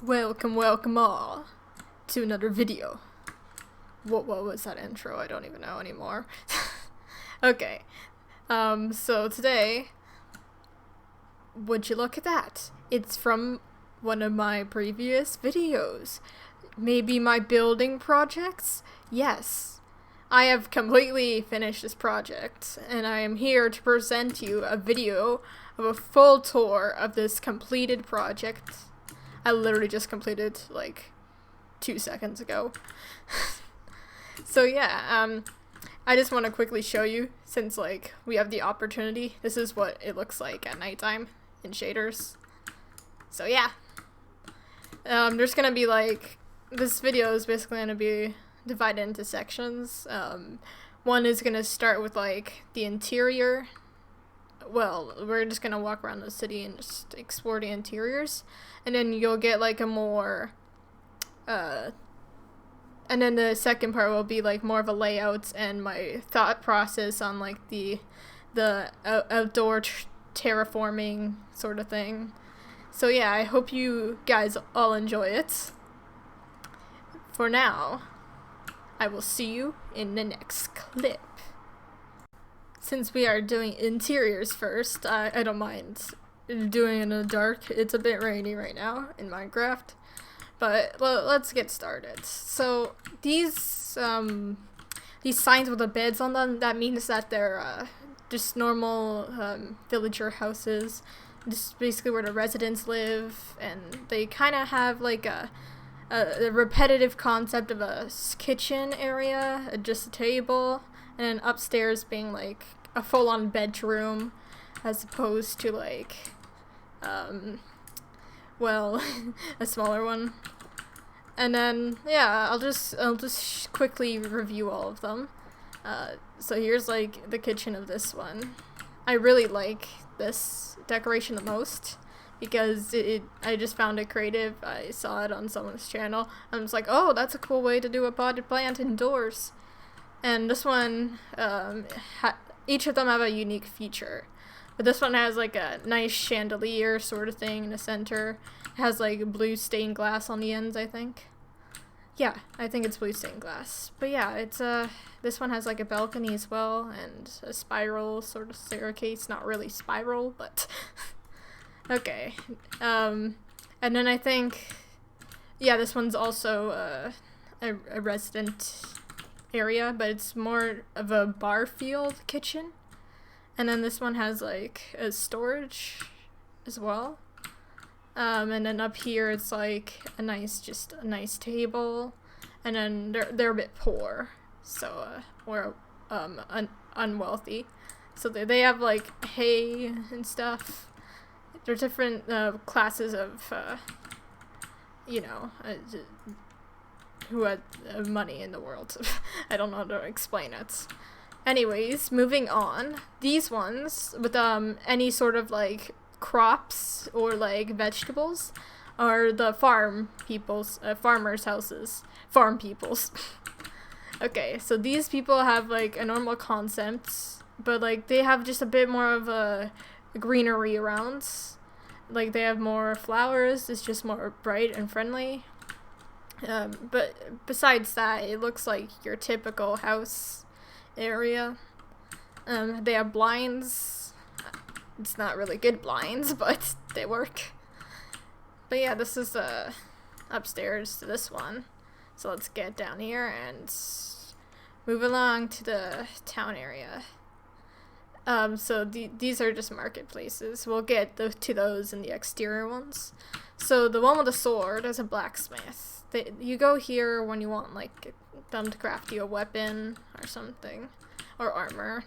Welcome all to another video. What was that intro? I don't even know anymore. Okay, so today, would you look at that? It's from one of my previous videos. Maybe my building projects? Yes. I have completely finished this project, and I am here to present you a video of a full tour of this completed project. I literally just completed like 2 seconds ago. So yeah, I just want to quickly show you, since like we have the opportunity. This is what it looks like at nighttime in shaders. So yeah, there's gonna be like, this video is basically gonna be divided into sections. One is gonna start with like the interior. Well, we're just gonna walk around the city and just explore the interiors, and then you'll get like a more and then the second part will be like more of a layout and my thought process on like the outdoor terraforming sort of thing. So yeah, I hope you guys all enjoy it. For now, I will see you in the next clip. Since we are doing interiors first, I don't mind doing it in the dark. It's a bit rainy right now in Minecraft, but let's get started. So these signs with the beds on them, that means that they're just normal villager houses, just basically where the residents live, and they kind of have like a repetitive concept of a kitchen area, just a table, and then upstairs being like a full-on bedroom, as opposed to like, well, a smaller one. And then yeah, I'll just quickly review all of them. So here's like the kitchen of this one. I really like this decoration the most, because I just found it creative. I saw it on someone's channel. I was like, oh, that's a cool way to do a potted plant indoors. And this one, each of them have a unique feature. But this one has like a nice chandelier sort of thing in the center. It has like blue stained glass on the ends, I think. Yeah, I think it's blue stained glass. But yeah, it's this one has like a balcony as well, and a spiral sort of staircase. Not really spiral, but okay. And then I think, yeah, this one's also a resident area, but it's more of a bar field kitchen. And then this one has like a storage as well. And then up here it's like just a nice table. And then they're a bit poor, so or unwealthy. So they have like hay and stuff. There's different classes of who had money in the world. I don't know how to explain it. Anyways, moving on. These ones with any sort of like crops or like vegetables are the farmers' houses. Farm peoples. Okay, so these people have like a normal concept, but like they have just a bit more of a greenery around. Like they have more flowers. It's just more bright and friendly. But besides that, it looks like your typical house area. They have blinds. It's not really good blinds, but they work. But yeah, this is upstairs to this one. So let's get down here and move along to the town area. So these are just marketplaces. We'll get to those in the exterior ones. So the one with the sword is a blacksmith. You go here when you want like them to craft you a weapon or something, or armor.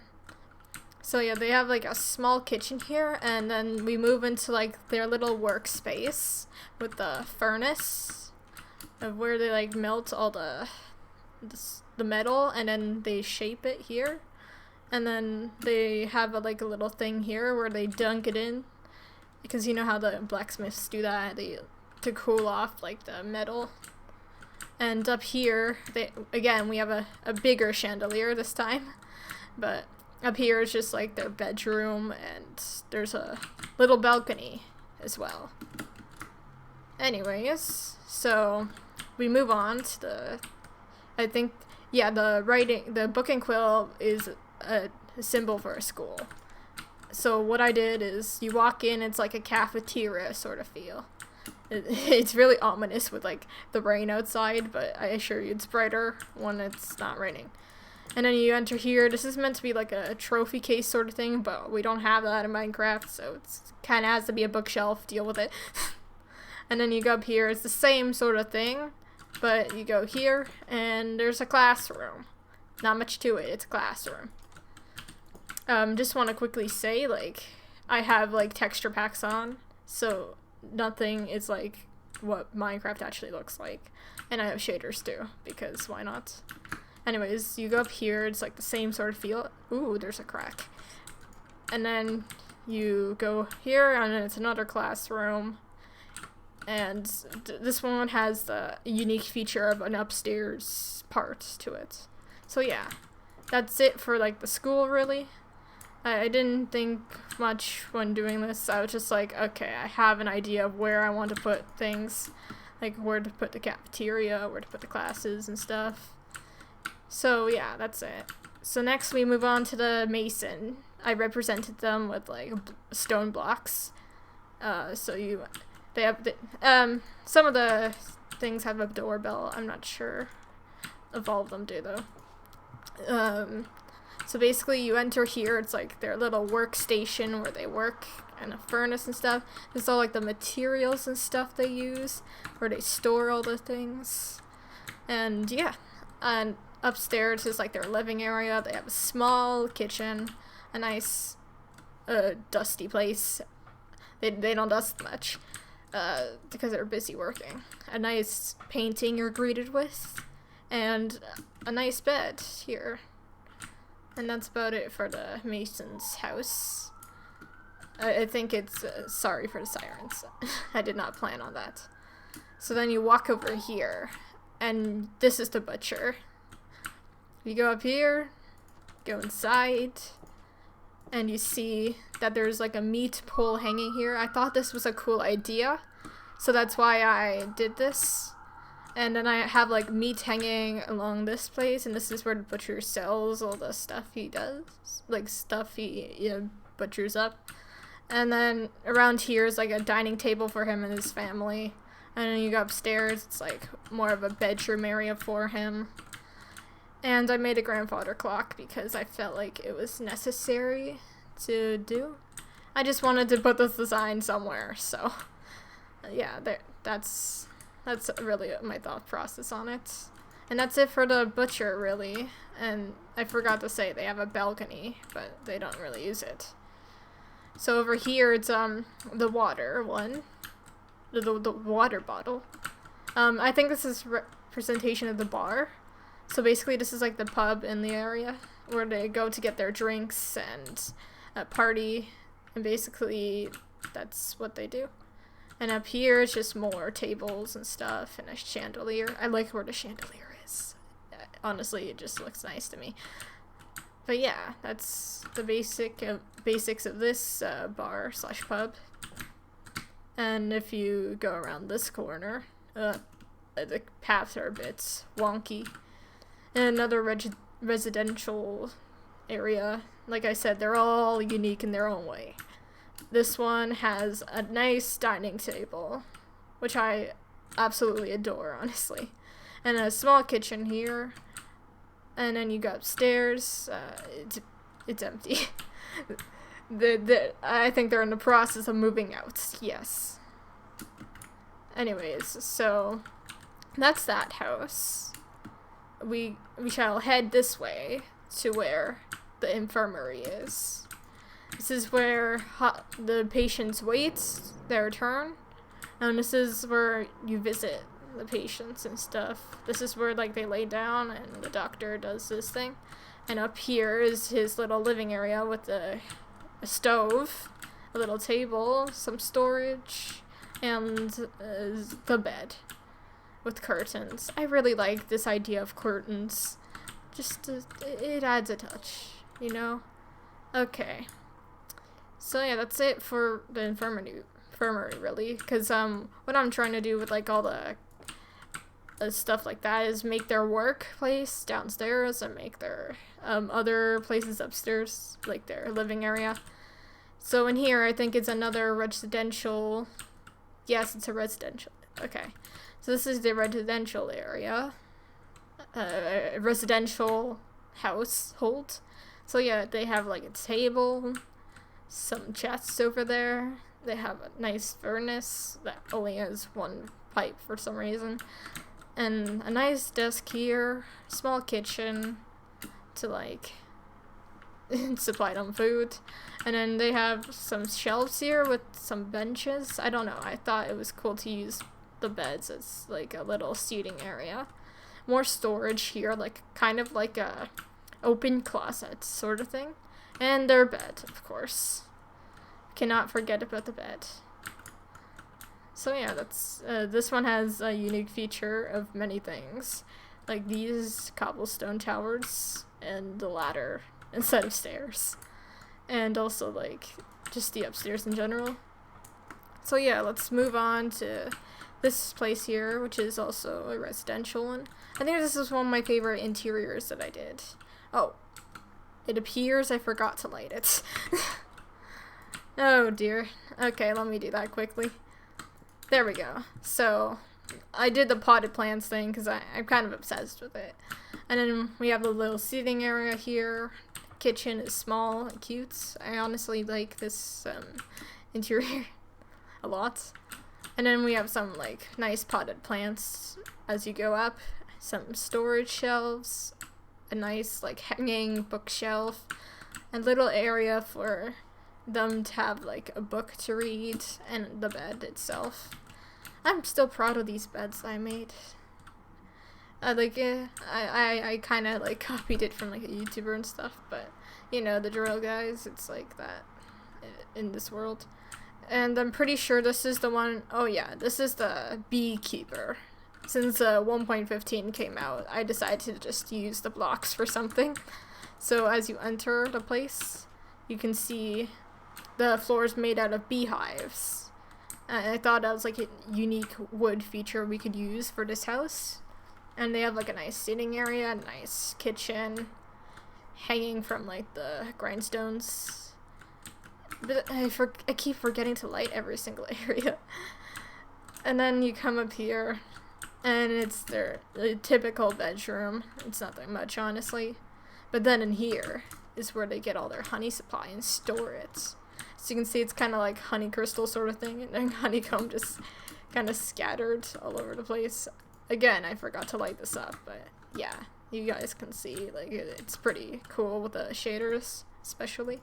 So yeah, they have like a small kitchen here, and then we move into like their little workspace with the furnace, of where they like melt all the metal, and then they shape it here. And then they have a little thing here where they dunk it in, because you know how the blacksmiths do that, to cool off like the metal. And up here, we have a bigger chandelier this time, but up here is just like their bedroom, and there's a little balcony as well. Anyways, so we move on to the book and quill is a symbol for a school. So what I did is you walk in, it's like a cafeteria sort of feel. It's really ominous with like the rain outside, but I assure you it's brighter when it's not raining. And then you enter here. This is meant to be like a trophy case sort of thing, but we don't have that in Minecraft, so it's kind of has to be a bookshelf. Deal with it. And then you go up here. It's the same sort of thing, but you go here, and there's a classroom. Not much to it. It's a classroom. Just want to quickly say, like, I have like texture packs on, so nothing is like what Minecraft actually looks like, and I have shaders too, because why not? Anyways, you go up here, it's like the same sort of feel. Ooh, there's a crack. And then you go here, and then it's another classroom. And this one has the unique feature of an upstairs part to it. So yeah, that's it for like the school, really. I didn't think much when doing this. I was just like, okay, I have an idea of where I want to put things. Like where to put the cafeteria, where to put the classes and stuff. So yeah, that's it. So next we move on to the mason. I represented them with like stone blocks. They have some of the things have a doorbell. I'm not sure if all of them do though. So basically you enter here, it's like their little workstation where they work, and a furnace and stuff. There's all like the materials and stuff they use, where they store all the things. And yeah, and upstairs is like their living area. They have a small kitchen, a nice dusty place. They don't dust much because they're busy working. A nice painting you're greeted with, and a nice bed here. And that's about it for the mason's house. I think it's sorry for the sirens. I did not plan on that. So then you walk over here, and this is the butcher. You go up here, go inside, and you see that there's like a meat pole hanging here. I thought this was a cool idea, so that's why I did this. And then I have like meat hanging along this place, and this is where the butcher sells all the stuff he does, like stuff he butchers up. And then around here is like a dining table for him and his family. And then you go upstairs, it's like more of a bedroom area for him. And I made a grandfather clock because I felt like it was necessary to do. I just wanted to put this design somewhere, so yeah, that's really my thought process on it. And that's it for the butcher, really. And I forgot to say, they have a balcony, but they don't really use it. So over here, it's the water one. The water bottle. I think this is representation of the bar. So basically, this is like the pub in the area where they go to get their drinks and party. And basically, that's what they do. And up here, it's just more tables and stuff and a chandelier. I like where the chandelier is. Honestly, it just looks nice to me. But yeah, that's the basics of this bar/pub. And if you go around this corner, the paths are a bit wonky. And another residential area. Like I said, they're all unique in their own way. This one has a nice dining table, which I absolutely adore, honestly. And a small kitchen here. And then you go upstairs. It's empty. I think they're in the process of moving out. Yes. Anyways, so that's that house. We shall head this way to where the infirmary is. This is where the patients wait their turn, and this is where you visit the patients and stuff. This is where like they lay down and the doctor does this thing. And up here is his little living area with a stove, a little table, some storage, and the bed with curtains. I really like this idea of curtains. Just it adds a touch, you know? Okay. So yeah, that's it for the infirmary, really, because what I'm trying to do with like all the stuff like that is make their workplace downstairs and make their other places upstairs, like their living area. So in here, I think it's another residential. Yes, it's a residential. Okay, so this is the residential area, residential household. So yeah, they have like a table, some chests over there. They have a nice furnace that only has one pipe for some reason. And a nice desk here, small kitchen to like supply them food. And then they have some shelves here with some benches. I don't know, I thought it was cool to use the beds as like a little seating area. More storage here, like kind of like a open closet sort of thing. And their bed, of course. Cannot forget about the bed. So yeah, that's this one has a unique feature of many things, like these cobblestone towers and the ladder instead of stairs, and also like just the upstairs in general. So yeah, let's move on to this place here, which is also a residential one. I think this is one of my favorite interiors that I did. Oh, it appears I forgot to light it. Oh dear. Okay, let me do that quickly. There we go. So, I did the potted plants thing because I'm kind of obsessed with it. And then we have the little seating area here. Kitchen is small and cute. I honestly like this interior a lot. And then we have some like nice potted plants as you go up. Some storage shelves. A nice like hanging bookshelf. And little area for them to have like a book to read, and the bed itself. I'm still proud of these beds I made. I kind of like copied it from like a YouTuber and stuff, but you know the drill, guys. It's like that in this world. And I'm pretty sure this is the one. Oh yeah, this is the beekeeper. Since 1.15 came out, I decided to just use the blocks for something. So as you enter the place, you can see the floor is made out of beehives. I thought that was like a unique wood feature we could use for this house. And they have like a nice sitting area, a nice kitchen, hanging from like the grindstones. But I keep forgetting to light every single area. And then you come up here, and it's their typical bedroom. It's nothing much, honestly. But then in here is where they get all their honey supply and store it. So you can see it's kind of like honey crystal sort of thing, and then honeycomb just kind of scattered all over the place. Again, I forgot to light this up, but yeah, you guys can see like it's pretty cool with the shaders, especially.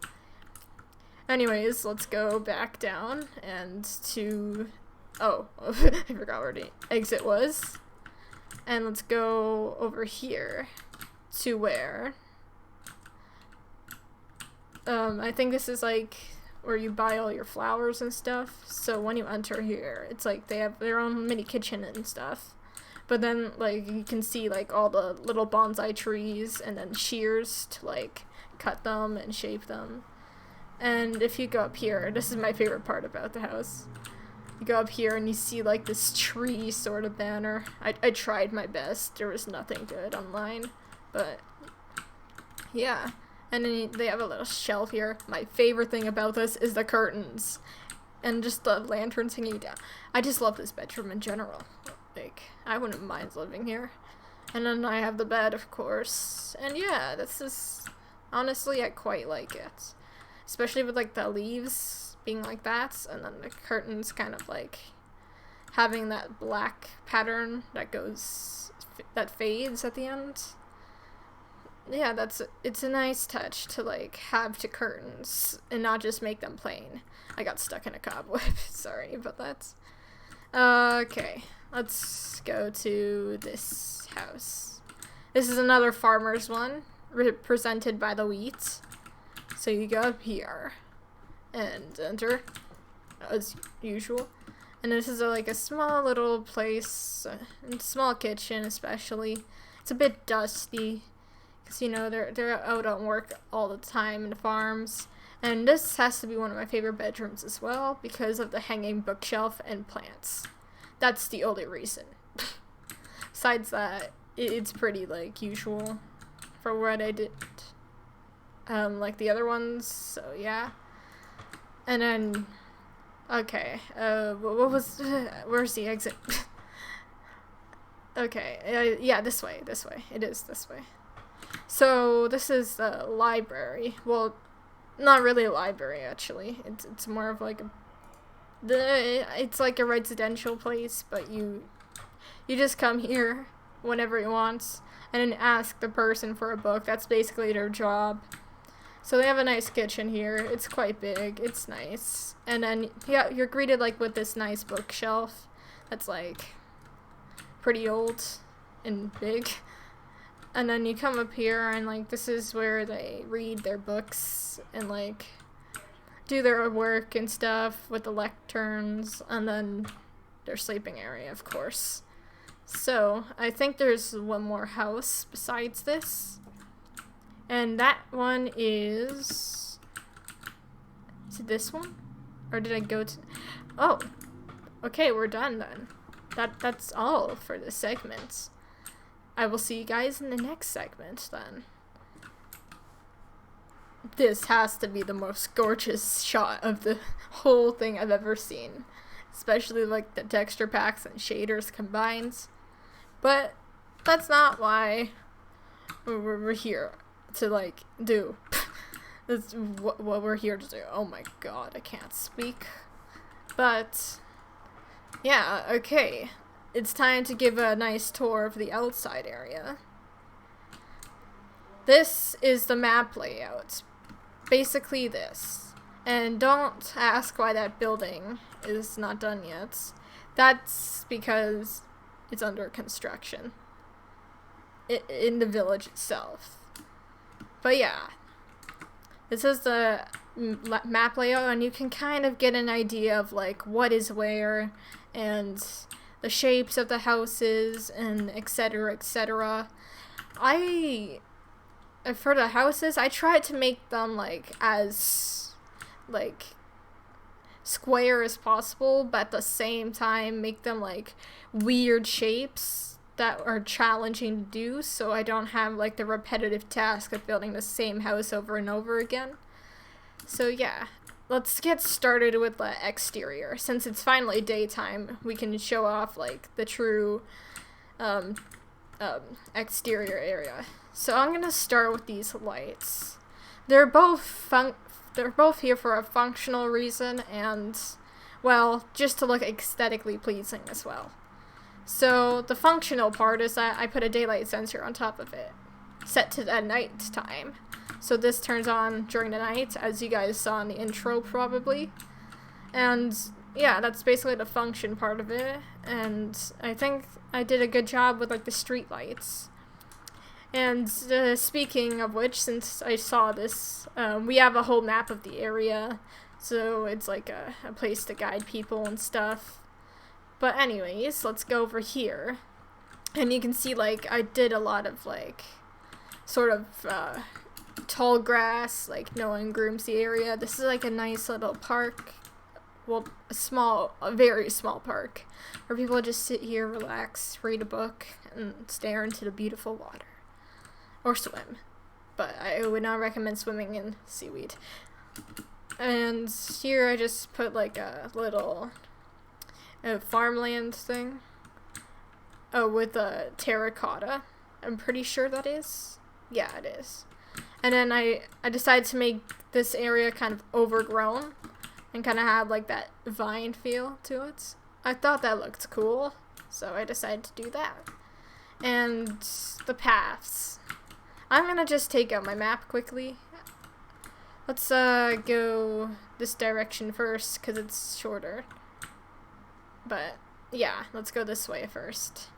Anyways, let's go back down and to I forgot where the exit was. And let's go over here to where I think this is like where you buy all your flowers and stuff. So when you enter here, it's like they have their own mini kitchen and stuff. But then like you can see like all the little bonsai trees and then shears to like cut them and shape them. And if you go up here, this is my favorite part about the house. You go up here and you see like this tree sort of banner. I tried my best. There was nothing good online, but yeah. And then they have a little shelf here. My favorite thing about this is the curtains and just the lanterns hanging down. I just love this bedroom in general. Like, I wouldn't mind living here. And then I have the bed, of course. And yeah, this is, honestly, I quite like it. Especially with like the leaves being like that, and then the curtains kind of like having that black pattern that fades at the end. Yeah, it's a nice touch to like have to curtains and not just make them plain. I got stuck in a cobweb. Sorry about that. Okay, let's go to this house. This is another farmer's one, represented by the wheat. So you go up here and enter as usual. And this is like a small little place, small kitchen especially. It's a bit dusty. Because, you know, they're out on work all the time in the farms. And this has to be one of my favorite bedrooms as well because of the hanging bookshelf and plants. That's the only reason. Besides that, it's pretty, like, usual for what I did. Like the other ones, so yeah. And then, okay, what was, where's the exit? Okay, yeah, this way, it is this way. So, this is the library. Well, not really a library, actually. It's more of like it's like a residential place, but you just come here whenever you want and then ask the person for a book. That's basically their job. So they have a nice kitchen here. It's quite big. It's nice. And then, yeah, you're greeted, like, with this nice bookshelf that's, like, pretty old and big. And then you come up here and, like, this is where they read their books and, like, do their work and stuff with the lecterns, and then their sleeping area, of course. So, I think there's one more house besides this. And that one is it this one? Or did I go to... Oh, okay, we're done then. That's all for this segment. I will see you guys in the next segment then. This has to be the most gorgeous shot of the whole thing I've ever seen. Especially, like, the texture packs and shaders combined. But that's not why we're here to, like, do. That's what we're here to do. Oh my god, I can't speak. But, yeah, okay. It's time to give a nice tour of the outside area. This is the map layout. Basically this. And don't ask why that building is not done yet. That's because it's under construction. In the village itself. But yeah. This is the map layout, and you can kind of get an idea of, like, what is where, and the shapes of the houses, and etc., etc. For the houses, I tried to make them, like, as, like, square as possible, but at the same time make them, like, weird shapes that are challenging to do, so I don't have, like, the repetitive task of building the same house over and over again. So yeah, let's get started with the exterior. Since it's finally daytime, we can show off, like, the true exterior area. So I'm gonna start with these lights. They're both here for a functional reason and, well, just to look aesthetically pleasing as well. So the functional part is that I put a daylight sensor on top of it, set to the night time. So this turns on during the night, as you guys saw in the intro probably. And yeah, that's basically the function part of it. And I think I did a good job with, like, the street lights. And speaking of which, since I saw this, we have a whole map of the area. So it's like a place to guide people and stuff. But anyways, let's go over here. And you can see, like, I did a lot of, like, sort of tall grass, like, no one grooms the area. This is, like, a nice little park. Well, a very small park. Where people just sit here, relax, read a book, and stare into the beautiful water. Or swim. But I would not recommend swimming in seaweed. And here I just put, like, a little farmland thing. Oh, with a terracotta. I'm pretty sure that is. Yeah, it is. And then I decided to make this area kind of overgrown and kind of have, like, that vine feel to it. I thought that looked cool, so I decided to do that. And the paths. I'm gonna just take out my map quickly. Let's go this direction first, because it's shorter. But yeah, let's go this way first.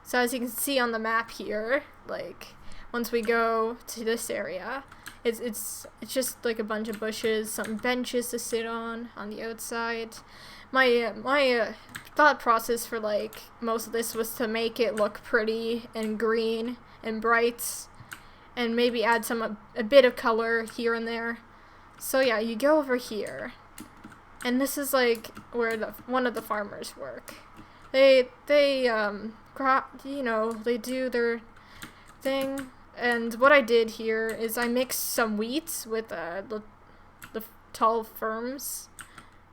So as you can see on the map here, like, once we go to this area, it's just like a bunch of bushes, some benches to sit on the outside. My thought process for, like, most of this was to make it look pretty and green and bright, and maybe add a bit of color here and there. So yeah, you go over here, and this is like where one of the farmers work. They they do their thing. And what I did here is I mixed some wheat with the tall ferns,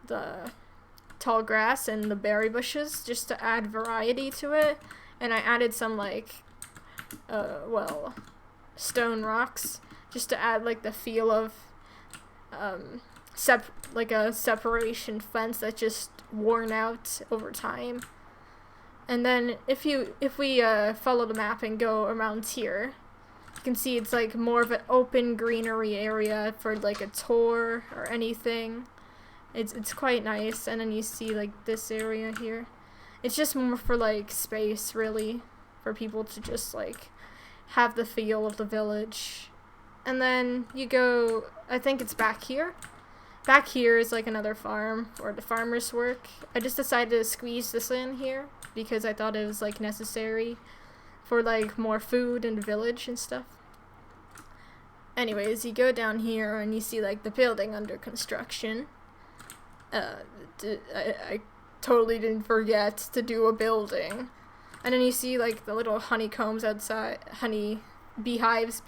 the tall grass, and the berry bushes, just to add variety to it. And I added some like stone rocks, just to add like the feel of like a separation fence that's just worn out over time. And then if we follow the map and go around here, you can see it's like more of an open greenery area for like a tour or anything. It's quite nice. And then you see like this area here. It's just more for like space, really, for people to just like have the feel of the village. And then you go, I think it's back here. Back here is like another farm where the farmers work. I just decided to squeeze this in here because I thought it was like necessary for like more food in the village and stuff. Anyways, you go down here and you see like the building under construction. I totally didn't forget to do a building. And then you see like the little honeycombs outside, beehives,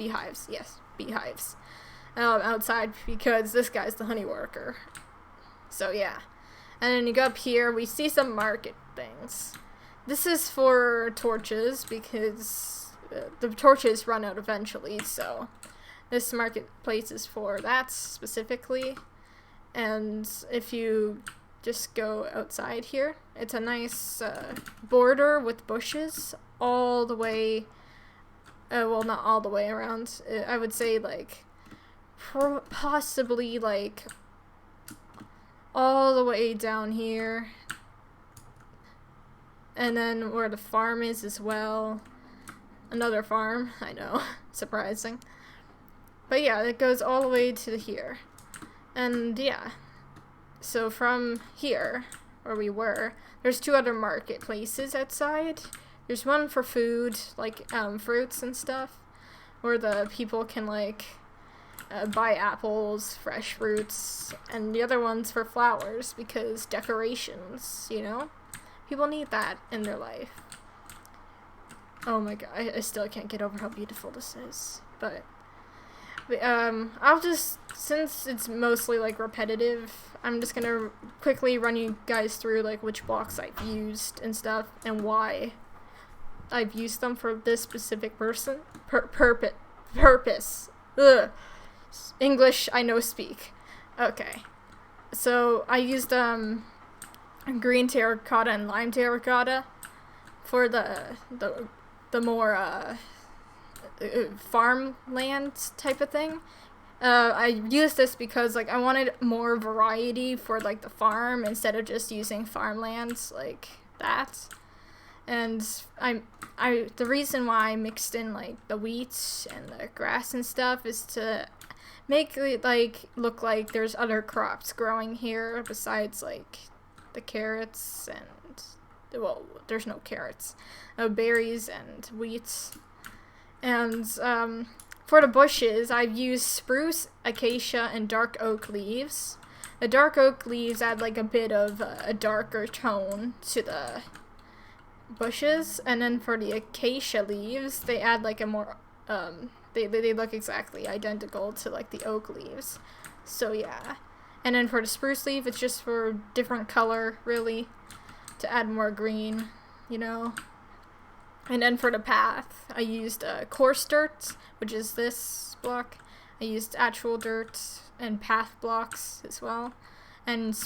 outside, because this guy's the honey worker. So yeah. And then you go up here, we see some market things. This is for torches, because the torches run out eventually, so this marketplace is for that specifically. And if you just go outside here, it's a nice border with bushes all the way, well, not all the way around. I would say like possibly like all the way down here. And then where the farm is as well. Another farm, I know, surprising. But yeah, it goes all the way to here. And yeah, so from here, where we were, there's two other marketplaces outside. There's one for food, like fruits and stuff, where the people can like buy apples, fresh fruits, and the other one's for flowers, because decorations, you know? People need that in their life. Oh my god, I still can't get over how beautiful this is. But I'll just, since it's mostly like repetitive, I'm just gonna quickly run you guys through like which blocks I've used and stuff, and why I've used them for this specific purpose. Ugh. English I know speak. Okay. So I used green terracotta and lime terracotta for the more farmland type of thing. I used this because like I wanted more variety for like the farm instead of just using farmlands like that. And the reason why I mixed in like the wheat and the grass and stuff is to make it like look like there's other crops growing here besides like the carrots and, well, there's no carrots, berries and wheat. And for the bushes, I've used spruce, acacia, and dark oak leaves. The dark oak leaves add like a bit of a darker tone to the bushes, and then for the acacia leaves, they add like a more they look exactly identical to like the oak leaves. So yeah. And then for the spruce leaf, it's just for different color, really, to add more green, you know. And then for the path, I used coarse dirt, which is this block. I used actual dirt and path blocks as well, and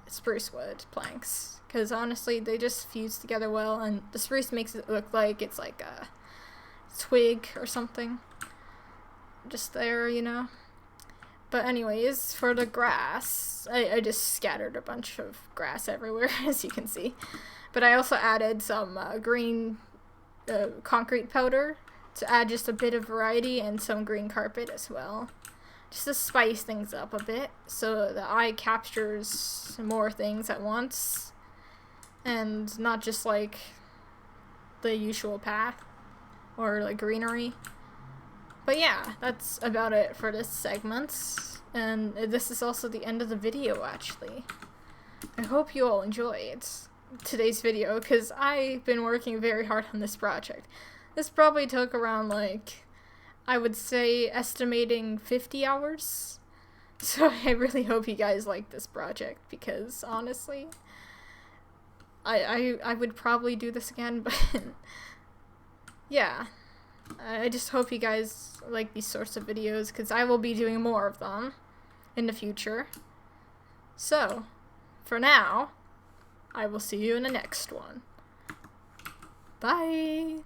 spruce wood planks, because honestly, they just fuse together well, and the spruce makes it look like it's like a twig or something, just there, you know. But anyways, for the grass, I just scattered a bunch of grass everywhere, as you can see. But I also added some green concrete powder to add just a bit of variety, and some green carpet as well. Just to spice things up a bit, so the eye captures more things at once, and not just like the usual path or like greenery. But yeah, that's about it for this segment. And this is also the end of the video, actually. I hope you all enjoyed today's video, because I've been working very hard on this project. This probably took around, like, I would say estimating 50 hours. So I really hope you guys like this project, because honestly, I would probably do this again, but yeah. I just hope you guys like these sorts of videos, because I will be doing more of them in the future. So, for now, I will see you in the next one. Bye!